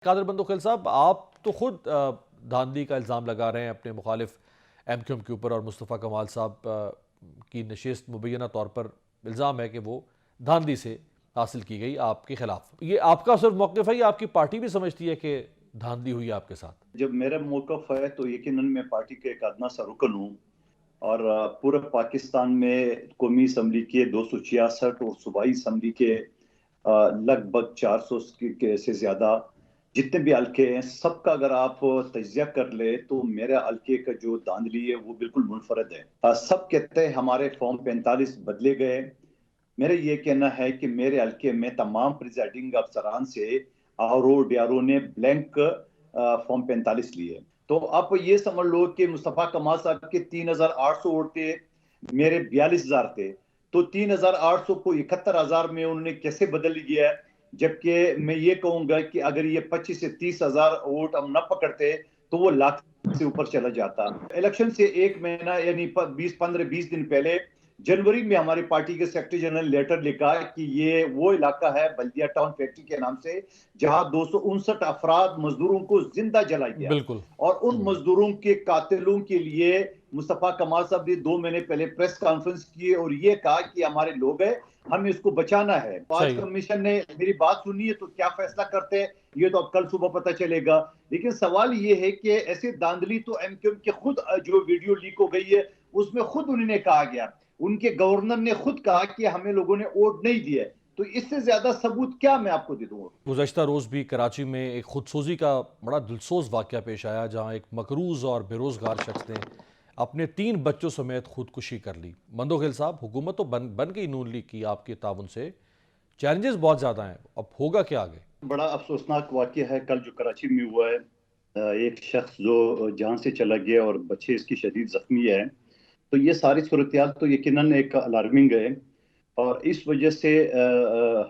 قادر بندوخیل صاحب، آپ تو خود دھاندلی کا الزام لگا رہے ہیں اپنے مخالف ایم کیو ایم کے اوپر، اور مصطفیٰ کمال صاحب کی نشست مبینہ طور پر الزام ہے کہ وہ دھاندلی سے حاصل کی گئی آپ کے خلاف۔ یہ آپ کا صرف موقف ہے یا آپ کی پارٹی بھی سمجھتی ہے کہ دھاندلی ہوئی آپ کے ساتھ؟ جب میرا موقف ہے تو یقیناً میں پارٹی کے ایک ادنا سا رکن ہوں، اور پورے پاکستان میں قومی اسمبلی کے 266 اور صوبائی اسمبلی کے لگ بھگ 400 سے زیادہ جتنے بھی حلقے ہیں، سب کا اگر آپ تجزیہ کر لے تو میرے حلقے کا جو دھاندلی ہے وہ بالکل منفرد ہے۔ سب کہتے ہیں ہمارے فارم 45 بدلے گئے۔ میرا یہ کہنا ہے کہ میرے حلقے میں تمام پریزائڈنگ افسران سے R O D R O نے بلینک فارم 45 لیے۔ تو آپ یہ سمجھ لو کہ مصطفیٰ کمال صاحب کے 3800 ووٹ تھے، میرے 42,000 تھے، تو 3800 کو 71,000 میں انہوں نے کیسے بدل لیا ہے؟ جبکہ میں یہ کہوں گا کہ اگر یہ 25 سے 30,000 ووٹ ہم نہ پکڑتے تو وہ لاکھ سے اوپر چلا جاتا۔ الیکشن سے ایک مہینہ یعنی 20 دن پہلے جنوری میں ہماری پارٹی کے سیکرٹری جنرل لیٹر لکھا کہ یہ وہ علاقہ ہے بلدیہ ٹاؤن فیکٹری کے نام سے جہاں 259 افراد مزدوروں کو زندہ جلا گیا، بالکل۔ اور ان مزدوروں کے قاتلوں کے لیے مصطفیٰ کمال صاحب نے 2 مہینے پہلے پریس کانفرنس کی اور یہ کہا کہ ہمارے لوگ ہیں، ہمیں اس کو بچانا ہے۔ آج کمیشن نے میری بات سنی ہے تو کیا فیصلہ کرتے ہیں یہ تو اب کل صبح پتہ چلے گا، لیکن سوال یہ ہے کہ ایسی دھاندلی تو ایم کیو ایم کے خود جو ویڈیو لیک ہو گئی ہے اس میں خود انہوں نے کہا گیا، ان کے گورنر نے خود کہا کہ ہمیں لوگوں نے ووٹ نہیں دیا، تو اس سے زیادہ ثبوت کیا میں آپ کو دے دوں؟ گزشتہ روز بھی کراچی میں ایک خودسوزی کا بڑا دلسوز واقعہ پیش آیا، جہاں ایک مقروض اور بے روزگار شخص نے اپنے 3 بچوں سمیت خودکشی کر لی۔ بندوخیل صاحب، حکومت تو بن گئی نون لیگ کی آپ کے تعاون سے، چیلنجز بہت زیادہ ہیں، اب ہوگا کیا آگے؟ بڑا افسوسناک واقعہ ہے کل جو کراچی میں ہوا ہے، ایک شخص جو جان سے چلا گیا اور بچے اس کی شدید زخمی ہے، تو یہ ساری صورتحال تو یقیناً ایک الارمنگ ہے، اور اس وجہ سے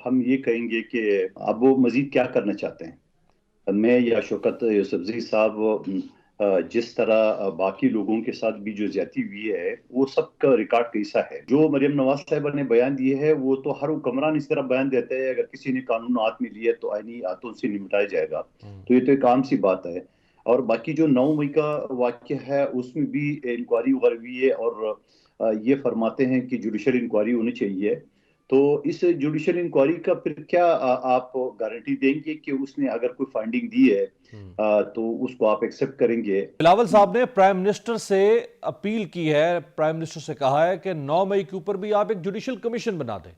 ہم یہ کہیں گے کہ اب وہ مزید کیا کرنا چاہتے ہیں۔ میں یا شوکت یوسفزئی صاحب جس طرح باقی لوگوں کے ساتھ بھی جو زیادتی ہوئی ہے وہ سب کا ریکارڈ کیسا ہے۔ جو مریم نواز صاحبہ نے بیان دیے ہے وہ تو ہر حکمران اس طرح بیان دیتے ہیں اگر کسی نے قانون ہاتھ میں لیا تو آئینی ہاتھوں سے نمٹایا جائے گا، تو یہ تو ایک عام سی بات ہے۔ اور باقی جو 9 مئی کا واقعہ ہے اس میں بھی انکوائری وغیرہ ہوئی ہے، اور یہ فرماتے ہیں کہ جوڈیشل انکوائری ہونی چاہیے، تو اس جوڈیشل انکوائری کا پھر کیا آپ گارنٹی دیں گے کہ اس نے اگر کوئی فائنڈنگ دی ہے تو اس کو آپ ایکسپٹ کریں گے؟ بلاول صاحب نے پرائم منسٹر سے اپیل کی ہے، پرائم منسٹر سے کہا ہے کہ 9 مئی کے اوپر بھی آپ ایک جوڈیشل کمیشن بنا دیں،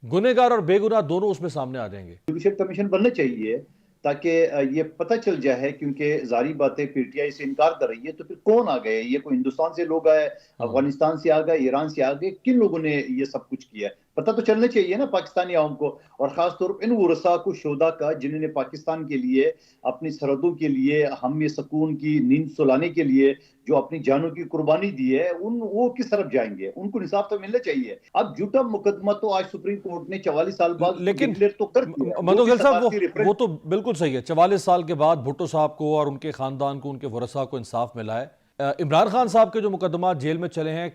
گنہگار اور بے گناہ دونوں اس میں سامنے آ جائیں گے۔ جوڈیشل کمیشن بننا چاہیے تاکہ یہ پتہ چل جائے، کیونکہ ظاہری باتیں پی ٹی آئی سے انکار کر رہی ہے تو پھر کون آ گئے؟ یہ کوئی ہندوستان سے لوگ آئے، افغانستان سے آ گئے، ایران سے آ گئے، کن لوگوں نے یہ سب کچھ کیا؟ پتہ تو چلنا چاہیے نا پاکستانی عوام کو، اور خاص طور پر ان ورثاء کو، شہداء کا، جنہوں نے پاکستان کے لیے، اپنی سرحدوں کے لیے، ہم سکون کی نیند سلانے کے لیے جو اپنی جانوں کی قربانی دی ہے، وہ کس طرف جائیں گے؟ ان کو انصاف تو ملنا چاہیے۔ اب جھوٹا مقدمہ تو آج سپریم کورٹ نے 44 سال بعد لیکن ڈکلیئر تو کر دیا، مندوخیل صاحب وہ تو بالکل صحیح ہے، 44 سال کے بعد بھٹو صاحب کو اور ان کے خاندان کو، ان کے ورثاء کو انصاف ملا ہے۔ عمران خان صاحب کے جو مقدمات جیل میں چلے ہیں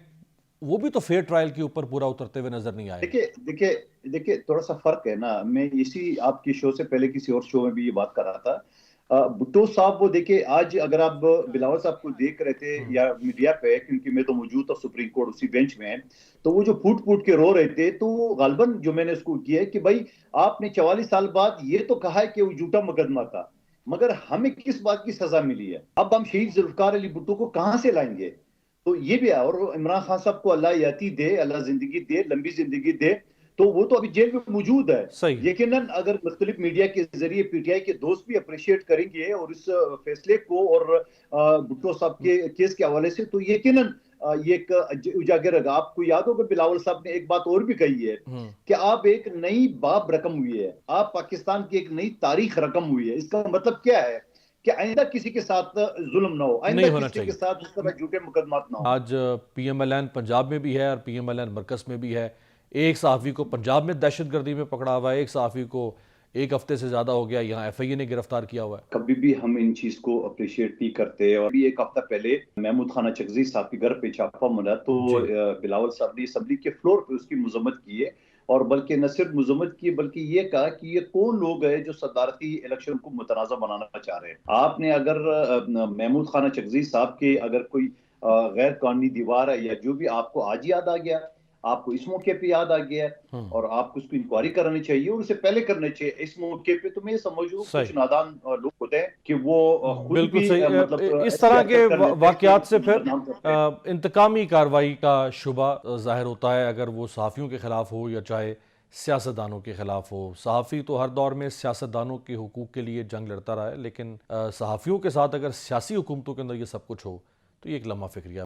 وہ بھی تو فیئر ٹرائل کے اوپر پورا اترتے ہوئے نظر نہیں آئے۔ دیکھیں تھوڑا سا فرق ہے نا، میں اسی آپ کی شو سے پہلے کسی اور شو میں بھی یہ بات کر رہا تھا، بھٹو صاحب وہ دیکھیں آج اگر آپ بلاول صاحب کو دیکھ رہے تھے یا میڈیا پہ، کیونکہ میں تو موجود تھا سپریم کورٹ اسی بینچ میں، تو وہ جو پھوٹ پھوٹ کے رو رہے تھے، تو غالباً جو میں نے اس کو کیا ہے کہ بھائی آپ نے 44 سال بعد یہ تو کہا ہے کہ وہ جھوٹا مقدمہ تھا، مگر ہمیں کس بات کی سزا ملی ہے؟ اب ہم شہید ذوالفقار علی بھٹو کو کہاں سے لائیں گے؟ تو یہ بھی ہے، اور عمران خان صاحب کو اللہ حیاتی دے، اللہ زندگی دے، لمبی زندگی دے، تو وہ تو ابھی جیل میں موجود ہے۔ یقیناً اگر مختلف میڈیا کے ذریعے پی ٹی آئی کے دوست بھی اپریشیٹ کریں گے اور اس فیصلے کو اور بھٹو صاحب کے کیس کے حوالے سے، تو یقیناً یہ ایک اجاگر ہے۔ آپ کو یاد ہوگا بلاول صاحب نے ایک بات اور بھی کہی ہے کہ آپ ایک نئی باب رقم ہوئی ہے، آپ پاکستان کی ایک نئی تاریخ رقم ہوئی ہے۔ اس کا مطلب کیا ہے کہ آئندہ کسی کے ساتھ ظلم نہ ہو، آئندہ کسی کے ساتھ اس طرح جھوٹے مقدمات نہ ہو۔ آج P M L N Punjab میں بھی ہے اور پی ایم ایل این مرکز میں بھی ہے، ایک صحافی کو پنجاب میں دہشت گردی میں پکڑا ہوا ہے، ایک صحافی کو 1 ہفتے سے زیادہ ہو گیا یہاں ایف آئی اے نے گرفتار کیا ہوا ہے۔ کبھی بھی ہم ان چیز کو اپریشیٹ نہیں کرتے، اور بھی 1 ہفتہ پہلے محمود خانہ چکزئی صاحب کے گھر پہ چھاپہ ملا تو بلاول صاحب نے اسمبلی کے فلور پہ اس کی مذمت کی ہے، اور بلکہ نہ صرف مذمت کی بلکہ یہ کہا کہ یہ کون لوگ ہیں جو صدارتی الیکشن کو متنازع بنانا چاہ رہے ہیں. آپ نے اگر محمود خانہ چغزی صاحب کے اگر کوئی غیر قانونی دیوار ہے یا جو بھی آپ کو آج یاد آ گیا، آپ کو اس موقع پہ یاد آ گیا اور آپ کو اس کو انکوائری کرانی چاہیے اور اسے پہلے کرنا چاہیے. اس موقع پہ تو میں سمجھوں کچھ صحیح، نادان لوگ ہوتے ہیں کہ وہ خود بالکل بھی صحیح. مطلب اس ایسی طرح کے حرکت کر لیتے ہیں کہ واقعات سے اس کو پھر بدنام کرتے ہیں. انتقامی کارروائی کا شبہ ظاہر ہوتا ہے، اگر وہ صحافیوں کے خلاف ہو یا چاہے سیاستدانوں کے خلاف ہو. صحافی تو ہر دور میں سیاستدانوں کے حقوق کے لیے جنگ لڑتا رہا ہے، لیکن صحافیوں کے ساتھ اگر سیاسی حکومتوں کے اندر یہ سب کچھ ہو تو یہ ایک لمحہ فکریہ